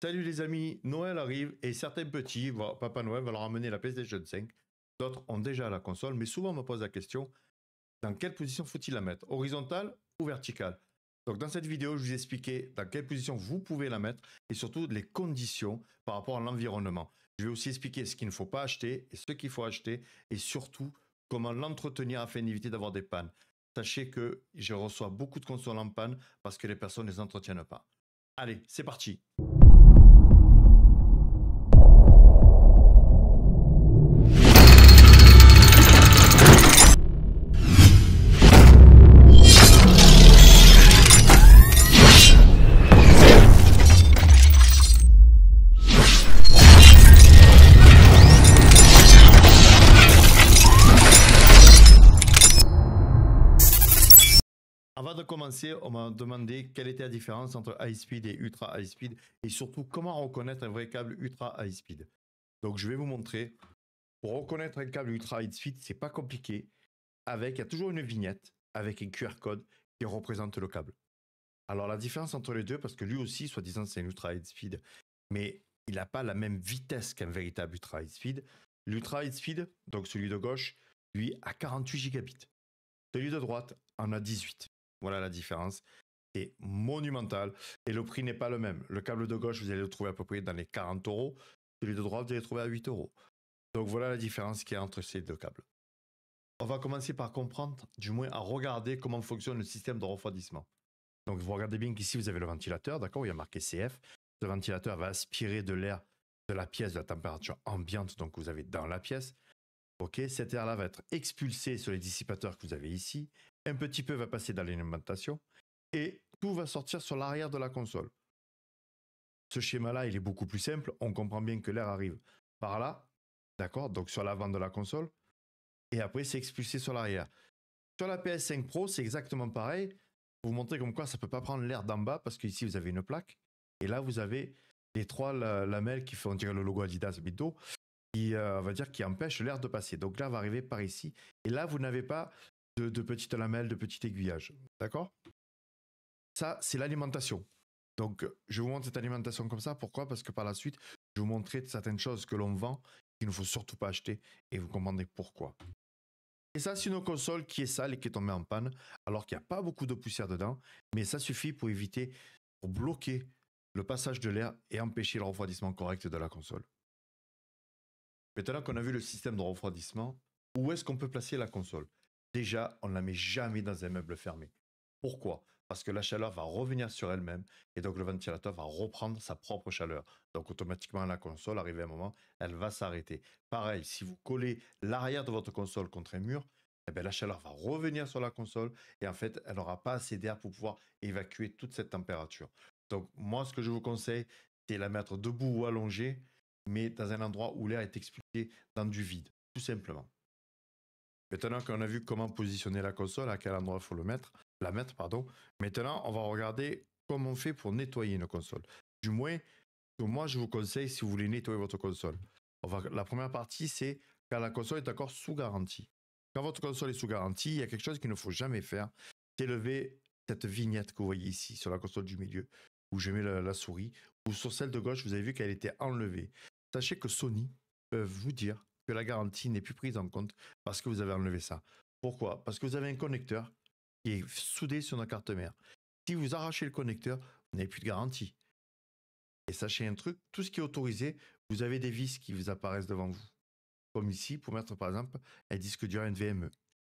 Salut les amis, Noël arrive et certains petits, Papa Noël va leur amener la PlayStation 5. D'autres ont déjà la console, mais souvent on me pose la question, dans quelle position faut-il la mettre? Horizontale ou verticale? Donc dans cette vidéo, je vous ai expliqué dans quelle position vous pouvez la mettre et surtout les conditions par rapport à l'environnement. Je vais aussi expliquer ce qu'il ne faut pas acheter et ce qu'il faut acheter et surtout comment l'entretenir afin d'éviter d'avoir des pannes. Sachez que je reçois beaucoup de consoles en panne parce que les personnes ne les entretiennent pas. Allez, c'est parti! Avant de commencer, on m'a demandé quelle était la différence entre high speed et ultra high speed et surtout comment reconnaître un vrai câble ultra high speed. Donc je vais vous montrer. Pour reconnaître un câble ultra high speed, c'est pas compliqué. Il y a toujours une vignette avec un QR code qui représente le câble. Alors la différence entre les deux, parce que lui aussi, soi-disant, c'est un ultra high speed, mais il n'a pas la même vitesse qu'un véritable ultra high speed. L'ultra high speed, donc celui de gauche, lui a 48 gigabits. Celui de droite en a 18. Voilà la différence. C'est monumental et le prix n'est pas le même. Le câble de gauche, vous allez le trouver à peu près dans les 40 euros. Celui de droite, vous allez le trouver à 8 euros. Donc voilà la différence qu'il y a entre ces deux câbles. On va commencer par comprendre, du moins à regarder comment fonctionne le système de refroidissement. Donc vous regardez bien qu'ici, vous avez le ventilateur, d'accord, il y a marqué CF. Ce ventilateur va aspirer de l'air de la pièce, de la température ambiante, donc vous avez dans la pièce. Ok, cet air-là va être expulsé sur les dissipateurs que vous avez ici. Un petit peu va passer dans l'alimentation et tout va sortir sur l'arrière de la console. Ce schéma-là, il est beaucoup plus simple. On comprend bien que l'air arrive par là, d'accord, donc sur l'avant de la console, et après c'est expulsé sur l'arrière. Sur la PS5 Pro, c'est exactement pareil. Pour vous montrer comme quoi ça ne peut pas prendre l'air d'en bas parce qu'ici vous avez une plaque et là vous avez les trois lamelles qui font dire le logo Adidas Bito qui va dire qui empêche l'air de passer. Donc l'air va arriver par ici et là vous n'avez pas de petites lamelles, de petits aiguillages. D'accord? Ça, c'est l'alimentation. Donc, je vous montre cette alimentation comme ça. Pourquoi? Parce que par la suite, je vais vous montrer certaines choses que l'on vend qu'il ne faut surtout pas acheter et vous comprendrez pourquoi. Et ça, c'est une console qui est sale et qui est tombée en panne, alors qu'il n'y a pas beaucoup de poussière dedans, mais ça suffit pour éviter, pour bloquer le passage de l'air et empêcher le refroidissement correct de la console. Maintenant qu'on a vu le système de refroidissement, où est-ce qu'on peut placer la console? Déjà, on ne la met jamais dans un meuble fermé. Pourquoi? Parce que la chaleur va revenir sur elle-même et donc le ventilateur va reprendre sa propre chaleur. Donc automatiquement la console, arrivé à un moment, elle va s'arrêter. Pareil, si vous collez l'arrière de votre console contre un mur, eh bien, la chaleur va revenir sur la console et en fait, elle n'aura pas assez d'air pour pouvoir évacuer toute cette température. Donc moi, ce que je vous conseille, c'est la mettre debout ou allongée, mais dans un endroit où l'air est expulsé dans du vide, tout simplement. Maintenant qu'on a vu comment positionner la console, à quel endroit il faut la mettre, pardon. Maintenant, on va regarder comment on fait pour nettoyer une console. Du moins, moi, je vous conseille si vous voulez nettoyer votre console. La première partie, c'est quand la console est encore sous garantie. Quand votre console est sous garantie, il y a quelque chose qu'il ne faut jamais faire, c'est lever cette vignette que vous voyez ici sur la console du milieu, où je mets la souris, ou sur celle de gauche, vous avez vu qu'elle était enlevée. Sachez que Sony peut vous dire que la garantie n'est plus prise en compte parce que vous avez enlevé ça. Pourquoi? Parce que vous avez un connecteur qui est soudé sur notre carte mère. Si vous arrachez le connecteur, vous n'avez plus de garantie. Et sachez un truc, tout ce qui est autorisé, vous avez des vis qui vous apparaissent devant vous. Comme ici, pour mettre par exemple un disque dur NVMe.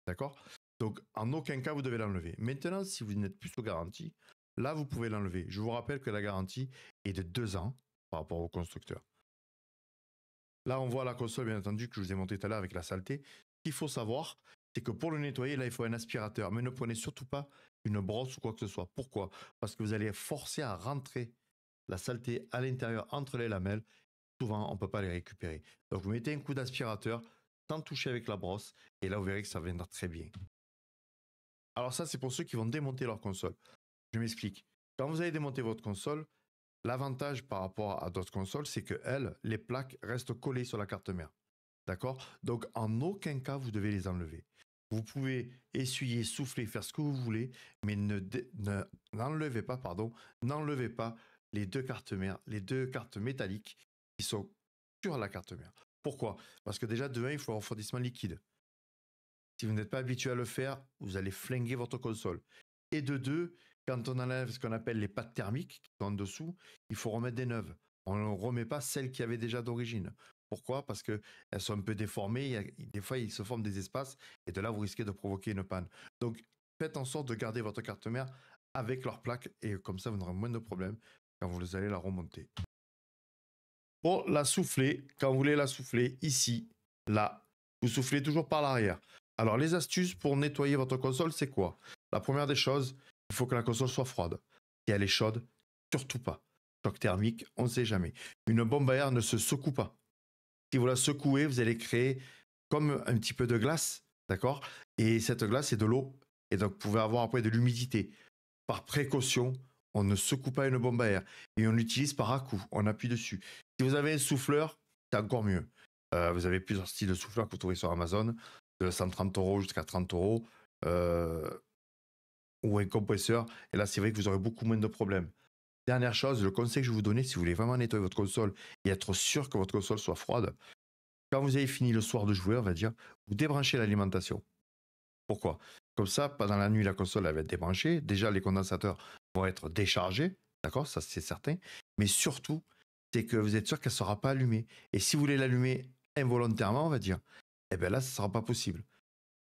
D'accord? Donc, en aucun cas, vous devez l'enlever. Maintenant, si vous n'êtes plus sous garantie, là, vous pouvez l'enlever. Je vous rappelle que la garantie est de 2 ans par rapport au constructeur. Là, on voit la console, bien entendu, que je vous ai montré tout à l'heure avec la saleté. Ce qu'il faut savoir, c'est que pour le nettoyer, là, il faut un aspirateur. Mais ne prenez surtout pas une brosse ou quoi que ce soit. Pourquoi? Parce que vous allez forcer à rentrer la saleté à l'intérieur entre les lamelles. Souvent, on ne peut pas les récupérer. Donc, vous mettez un coup d'aspirateur sans toucher avec la brosse. Et là, vous verrez que ça viendra très bien. Alors ça, c'est pour ceux qui vont démonter leur console. Je m'explique. Quand vous allez démonter votre console, l'avantage par rapport à d'autres consoles, c'est que elles, les plaques restent collées sur la carte mère. D'accord? Donc, en aucun cas, vous devez les enlever. Vous pouvez essuyer, souffler, faire ce que vous voulez, mais n'enlevez pas les deux cartes mères, les deux cartes métalliques qui sont sur la carte mère. Pourquoi? Parce que déjà, de 1, il faut un refroidissement liquide. Si vous n'êtes pas habitué à le faire, vous allez flinguer votre console. Et de 2, quand on enlève ce qu'on appelle les pattes thermiques qui sont en dessous, il faut remettre des neuves. On ne remet pas celles qui avaient déjà d'origine. Pourquoi? Parce qu'elles sont un peu déformées, des fois il se forme des espaces, et de là vous risquez de provoquer une panne. Donc faites en sorte de garder votre carte mère avec leur plaque, et comme ça vous n'aurez moins de problèmes quand vous allez la remonter. Pour la souffler, quand vous voulez la souffler, ici, là, vous soufflez toujours par l'arrière. Alors les astuces pour nettoyer votre console, c'est quoi? La première des choses, il faut que la console soit froide. Si elle est chaude, surtout pas. Choc thermique, on ne sait jamais. Une bombe à air ne se secoue pas. Si vous la secouez, vous allez créer comme un petit peu de glace, d'accord? Et cette glace, c'est de l'eau. Et donc, vous pouvez avoir après de l'humidité. Par précaution, on ne secoue pas une bombe à air. Et on l'utilise par à-coup, on appuie dessus. Si vous avez un souffleur, c'est encore mieux. Vous avez plusieurs styles de souffleurs que vous trouvez sur Amazon, de 130 € jusqu'à 30 €, ou un compresseur. Et là, c'est vrai que vous aurez beaucoup moins de problèmes. Dernière chose, le conseil que je vais vous donner, si vous voulez vraiment nettoyer votre console et être sûr que votre console soit froide, quand vous avez fini le soir de jouer, on va dire, vous débranchez l'alimentation. Pourquoi? Comme ça, pendant la nuit, la console elle va être débranchée. Déjà, les condensateurs vont être déchargés. D'accord? Ça, c'est certain. Mais surtout, c'est que vous êtes sûr qu'elle ne sera pas allumée. Et si vous voulez l'allumer involontairement, on va dire, eh bien là, ce ne sera pas possible.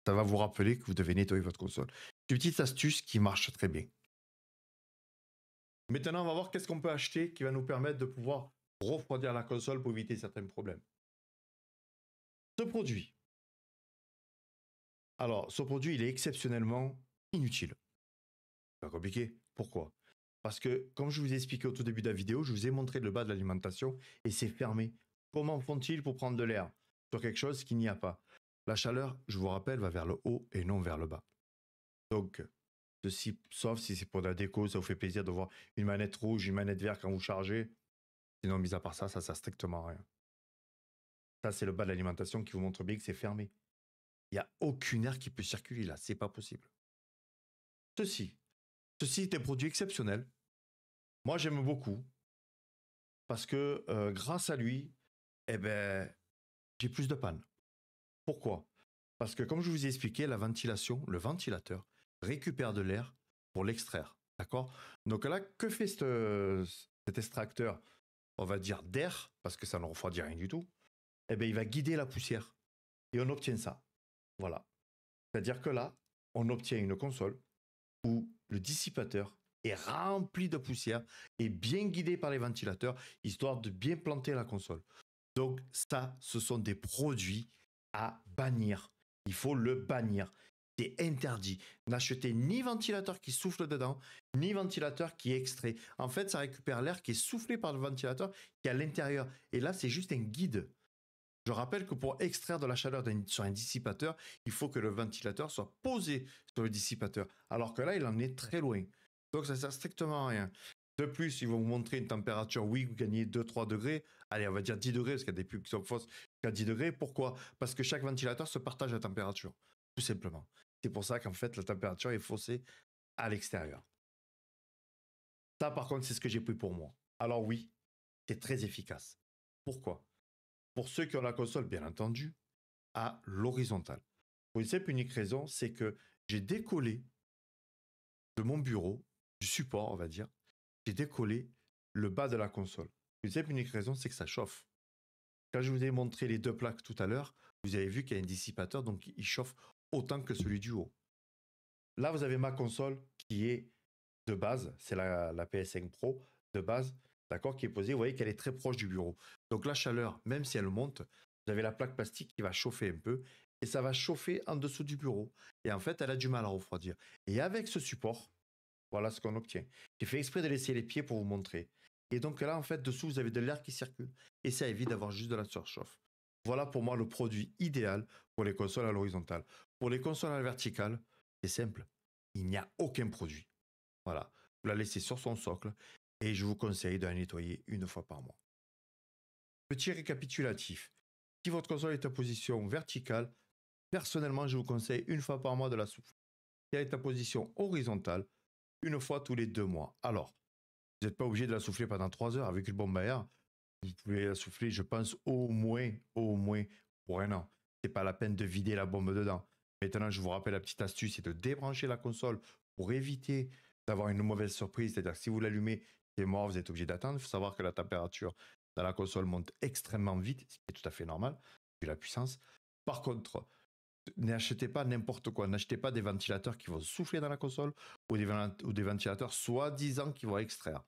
Ça va vous rappeler que vous devez nettoyer votre console. C'est une petite astuce qui marche très bien. Maintenant, on va voir qu'est-ce qu'on peut acheter qui va nous permettre de pouvoir refroidir la console pour éviter certains problèmes. Ce produit. Alors, ce produit, il est exceptionnellement inutile. Pas compliqué. Pourquoi? Parce que, comme je vous ai expliqué au tout début de la vidéo, je vous ai montré le bas de l'alimentation et c'est fermé. Comment font-ils pour prendre de l'air sur quelque chose qu'il n'y a pas? La chaleur, je vous rappelle, va vers le haut et non vers le bas. Donc, ceci, sauf si c'est pour de la déco, ça vous fait plaisir de voir une manette rouge, une manette verte quand vous chargez. Sinon, mis à part ça, ça sert strictement à rien. Ça, c'est le bas de l'alimentation qui vous montre bien que c'est fermé. Il n'y a aucune air qui peut circuler là, c'est pas possible. Ceci, ceci est un produit exceptionnel. Moi, j'aime beaucoup parce que grâce à lui, eh ben, j'ai plus de panne. Pourquoi? Parce que comme je vous ai expliqué, la ventilation, le ventilateur récupère de l'air pour l'extraire. D'accord? Donc là, que fait cet extracteur, on va dire d'air, parce que ça ne refroidit rien du tout, eh bien, il va guider la poussière. Et on obtient ça. Voilà. C'est-à-dire que là, on obtient une console où le dissipateur est rempli de poussière et bien guidé par les ventilateurs, histoire de bien planter la console. Donc ça, ce sont des produits à bannir. Il faut le bannir. C'est interdit. N'achetez ni ventilateur qui souffle dedans, ni ventilateur qui est extrait. En fait, ça récupère l'air qui est soufflé par le ventilateur qui est à l'intérieur. Et là, c'est juste un guide. Je rappelle que pour extraire de la chaleur sur un dissipateur, il faut que le ventilateur soit posé sur le dissipateur. Alors que là, il en est très loin. Donc ça ne sert strictement à rien. De plus, ils vont vous montrer une température, oui, vous gagnez 2-3 degrés. Allez, on va dire 10 degrés, parce qu'il y a des pubs qui sont fausses jusqu'à 10 degrés. Pourquoi? Parce que chaque ventilateur se partage la température, tout simplement. C'est pour ça qu'en fait, la température est faussée à l'extérieur. Ça, par contre, c'est ce que j'ai pris pour moi. Alors oui, c'est très efficace. Pourquoi? Pour ceux qui ont la console, bien entendu, à l'horizontale. Pour une simple unique raison, c'est que j'ai décollé de mon bureau, du support, on va dire, j'ai décollé le bas de la console. Pour une simple unique raison, c'est que ça chauffe. Quand je vous ai montré les deux plaques tout à l'heure, vous avez vu qu'il y a un dissipateur, donc il chauffe autant que celui du haut. Là, vous avez ma console qui est de base, c'est la PS5 Pro de base, d'accord, qui est posée. Vous voyez qu'elle est très proche du bureau. Donc la chaleur, même si elle monte, vous avez la plaque plastique qui va chauffer un peu et ça va chauffer en dessous du bureau. Et en fait, elle a du mal à refroidir. Et avec ce support, voilà ce qu'on obtient. J'ai fait exprès de laisser les pieds pour vous montrer. Et donc là, en fait, dessous, vous avez de l'air qui circule. Et ça évite d'avoir juste de la surchauffe. Voilà pour moi le produit idéal pour les consoles à l'horizontale. Pour les consoles à la verticale, c'est simple. Il n'y a aucun produit. Voilà. Vous la laissez sur son socle et je vous conseille de la nettoyer une fois par mois. Petit récapitulatif. Si votre console est en position verticale, personnellement, je vous conseille une fois par mois de la souffler. Si elle est en position horizontale, une fois tous les 2 mois. Alors, Vous n'êtes pas obligé de la souffler pendant 3 heures. Avec une bombe à air, vous pouvez la souffler, je pense, au moins pour 1 an. C'est pas la peine de vider la bombe dedans. Maintenant, je vous rappelle la petite astuce, c'est de débrancher la console pour éviter d'avoir une mauvaise surprise. C'est-à-dire que si vous l'allumez, c'est mort, vous êtes obligé d'attendre. Il faut savoir que la température dans la console monte extrêmement vite, ce qui est tout à fait normal, vu la puissance. Par contre, n'achetez pas n'importe quoi. N'achetez pas des ventilateurs qui vont souffler dans la console ou des ventilateurs soi-disant qui vont extraire.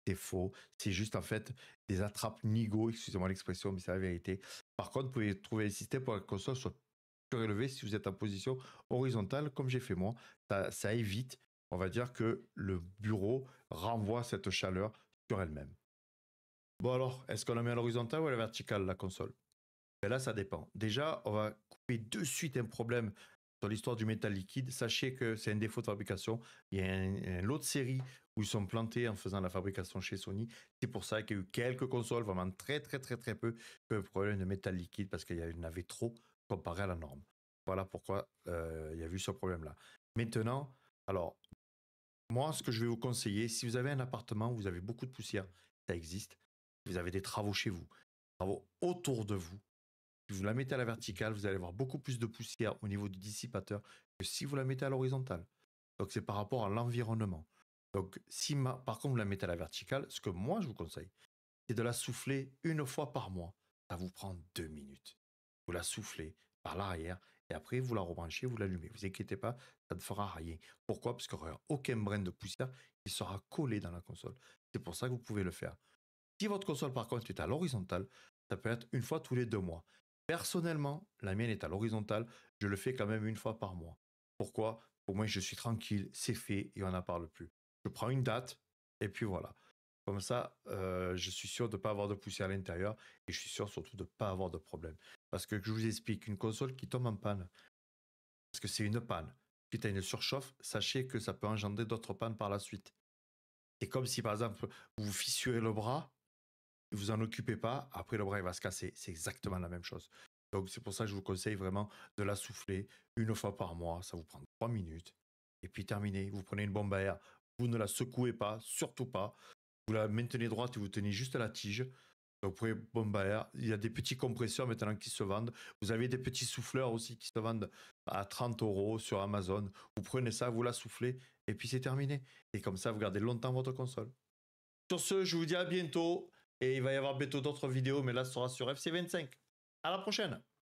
C'est faux. C'est juste en fait des attrape-nigo, excusez-moi l'expression, mais c'est la vérité. Par contre, vous pouvez trouver des systèmes pour que la console soit surélevé si vous êtes en position horizontale, comme j'ai fait moi. Ça évite, on va dire, que le bureau renvoie cette chaleur sur elle-même. Bon alors, est-ce qu'on la met à l'horizontale ou à la verticale, la console? Ben là, ça dépend. Déjà, on va couper de suite un problème sur l'histoire du métal liquide. Sachez que c'est un défaut de fabrication. Il y a un lot de séries où ils sont plantés en faisant la fabrication chez Sony. C'est pour ça qu'il y a eu quelques consoles, vraiment très peu, qui ont un problème de métal liquide parce qu'il y en avait trop comparé à la norme. Voilà pourquoi il y a eu ce problème-là. Maintenant, alors, moi, ce que je vais vous conseiller, si vous avez un appartement où vous avez beaucoup de poussière, ça existe. Si vous avez des travaux chez vous, des travaux autour de vous, si vous la mettez à la verticale, vous allez avoir beaucoup plus de poussière au niveau du dissipateur que si vous la mettez à l'horizontale. Donc c'est par rapport à l'environnement. Donc si par contre vous la mettez à la verticale, ce que moi je vous conseille, c'est de la souffler 1 fois par mois. Ça vous prend 2 minutes. Vous la soufflez par l'arrière et après vous la rebranchez, vous l'allumez. Vous inquiétez pas, ça ne fera rien. Pourquoi? Parce qu'il n'y aura aucun brin de poussière qui sera collé dans la console. C'est pour ça que vous pouvez le faire. Si votre console par contre est à l'horizontale, ça peut être 1 fois tous les 2 mois. Personnellement, la mienne est à l'horizontale, je le fais quand même 1 fois par mois. Pourquoi? Au moins je suis tranquille, c'est fait et on n'en parle plus. Je prends une date et puis voilà. Comme ça, je suis sûr de ne pas avoir de poussière à l'intérieur et je suis sûr surtout de ne pas avoir de problème. Parce que je vous explique, une console qui tombe en panne, parce que c'est une panne, si tu as une surchauffe, sachez que ça peut engendrer d'autres pannes par la suite. C'est comme si par exemple vous vous fissurez le bras, vous en occupez pas, après le bras il va se casser. C'est exactement la même chose. Donc c'est pour ça que je vous conseille vraiment de la souffler 1 fois par mois. Ça vous prend 3 minutes. Et puis terminé. Vous prenez une bombe à air. Vous ne la secouez pas, surtout pas. Vous la maintenez droite et vous tenez juste la tige. Donc vous prenez bombe à air. Il y a des petits compresseurs maintenant qui se vendent. Vous avez des petits souffleurs aussi qui se vendent à 30 € sur Amazon. Vous prenez ça, vous la soufflez et puis c'est terminé. Et comme ça, vous gardez longtemps votre console. Sur ce, je vous dis à bientôt. Et il va y avoir bientôt d'autres vidéos, mais là, ce sera sur FC25. À la prochaine!